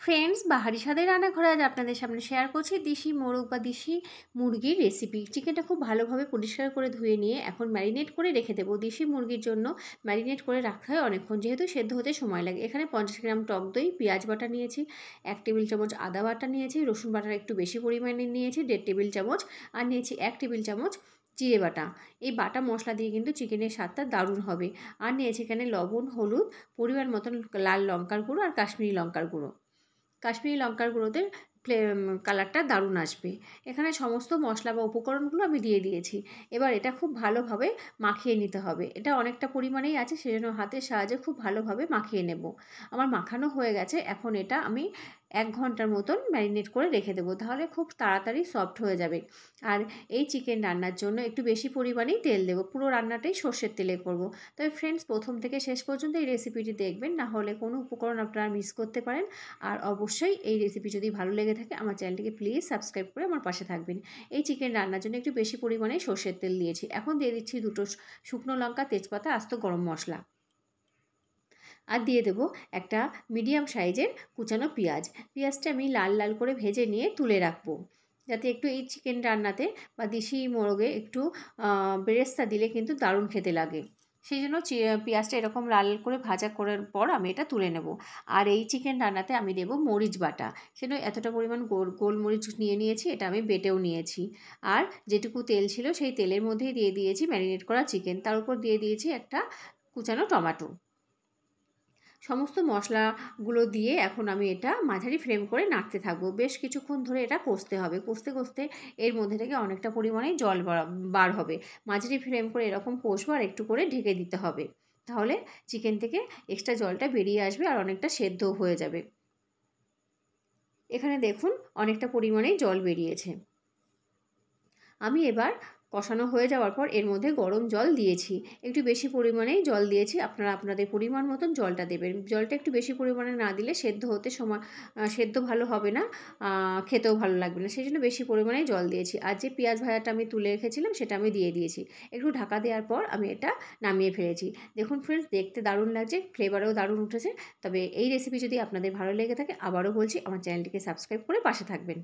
Friends, বাহারি স্বাদের রান্নাঘরে আজ আপনাদের সামনে শেয়ার করছি দেশি মোরগ বা দেশি মুরগির রেসিপি। চিকেনটা খুব ভালোভাবে পরিষ্কার করে ধুয়ে নিয়ে এখন ম্যারিনেট করে রেখে দেবো। দেশি মুরগির জন্য ম্যারিনেট করে রাখতে হয় অনেকক্ষণ, যেহেতু সেদ্ধ হতে সময় লাগে। এখানে 50 গ্রাম টক দই, পেঁয়াজ বাটা নিয়েছি, 1 টেবিল চামচ আদা বাটা নিয়েছি, রসুন বাটার একটু বেশি পরিমাণে নিয়েছি 1.5 টেবিল চামচ, আর নিয়েছি 1 টেবিল চামচ জিরে বাটা। এই বাটা মশলা দিয়ে কিন্তু চিকেনের স্বাদটা দারুণ হবে। আর নিয়েছি এখানে লবণ, হলুদ, পরিমাণ মতন লাল লঙ্কার গুঁড়ো আর কাশ্মীরি লঙ্কার গুঁড়ো। কাশ্মীরি লঙ্কার গুঁড়োতে কালারটা দারুণ আসবে। এখানে সমস্ত মশলা বা উপকরণগুলো আমি দিয়ে দিয়েছি। এবার এটা খুব ভালোভাবে মাখিয়ে নিতে হবে। এটা অনেকটা পরিমাণেই আছে, সেজন্য হাতের সাহায্যে খুব ভালোভাবে মাখিয়ে নেব। আমার মাখানো হয়ে গেছে। এখন এটা আমি 1 ঘন্টার মতন ম্যারিনেট করে রেখে দেবো, তাহলে খুব তাড়াতাড়ি সফট হয়ে যাবে। আর এই চিকেন রান্নার জন্য একটু বেশি পরিমাণেই তেল দেবো। পুরো রান্নাটাই সর্ষের তেলে করব। তবে ফ্রেন্ডস, প্রথম থেকে শেষ পর্যন্ত এই রেসিপিটি দেখবেন, না হলে কোনো উপকরণ আপনারা মিস করতে পারেন। আর অবশ্যই এই রেসিপি যদি ভালো লেগে থাকে আমার চ্যানেলটিকে প্লিজ সাবস্ক্রাইব করে আমার পাশে থাকবেন। এই চিকেন রান্নার জন্য একটু বেশি পরিমাণে সর্ষের তেল দিয়েছি। এখন দিয়ে দিচ্ছি 2টো শুকনো লঙ্কা, তেজপাতা, আস্ত গরম মশলা। আর দিয়ে দেবো একটা মিডিয়াম সাইজের কুচানো পেঁয়াজ। পেঁয়াজটা আমি লাল লাল করে ভেজে নিয়ে তুলে রাখবো, যাতে একটু এই চিকেন রান্নাতে বা দেশি মোরগে একটু বেরেস্তা দিলে কিন্তু দারুণ খেতে লাগে। সেই জন্য পেঁয়াজটা এরকম লাল করে ভাজা করার পর আমি এটা তুলে নেব। আর এই চিকেন রান্নাতে আমি দেবো মরিচ বাটা। সেজন্য এতটা পরিমাণ গোলমরিচ নিয়েছি, এটা আমি বেটেও নিয়েছি। আর যেটুকু তেল ছিল সেই তেলের মধ্যেই দিয়ে দিয়েছি ম্যারিনেট করা চিকেন, তার উপর দিয়ে দিয়েছি একটা কুচানো টমেটো। সমস্ত মশলাগুলো দিয়ে এখন আমি এটা মাঝারি ফ্লেম করে নাড়তে থাকবো। বেশ কিছুক্ষণ ধরে এটা কষতে হবে। কষতে কষতে এর মধ্যে থেকে অনেকটা পরিমাণেই জল বার হবে। মাঝারি ফ্লেম করে এরকম কষবো আর একটু করে ঢেকে দিতে হবে। তাহলে চিকেন থেকে এক্সট্রা জলটা বেরিয়ে আসবে আর অনেকটা সেদ্ধও হয়ে যাবে। এখানে দেখুন অনেকটা পরিমাণেই জল বেরিয়েছে। আমি এবার কষানো হয়ে যাওয়ার পর এর মধ্যে গরম জল দিয়েছি। একটু বেশি পরিমাণেই জল দিয়েছি, আপনারা আপনাদের পরিমাণ মতন জলটা দেবেন। জলটা একটু বেশি পরিমাণে না দিলে সেদ্ধ হতে সেদ্ধ ভালো হবে না, খেতেও ভালো লাগবে না। সেই জন্য বেশি পরিমাণেই জল দিয়েছি। আর যে পেঁয়াজ ভাজাটা আমি তুলে রেখেছিলাম সেটা আমি দিয়ে দিয়েছি। একটু ঢাকা দেওয়ার পর আমি এটা নামিয়ে ফেলেছি। দেখুন ফ্রেন্ডস, দেখতে দারুণ লাগছে, ফ্লেভারও দারুণ উঠেছে। তবে এই রেসিপি যদি আপনাদের ভালো লেগে থাকে, আবারও বলছি আমার চ্যানেলটিকে সাবস্ক্রাইব করে পাশে থাকবেন।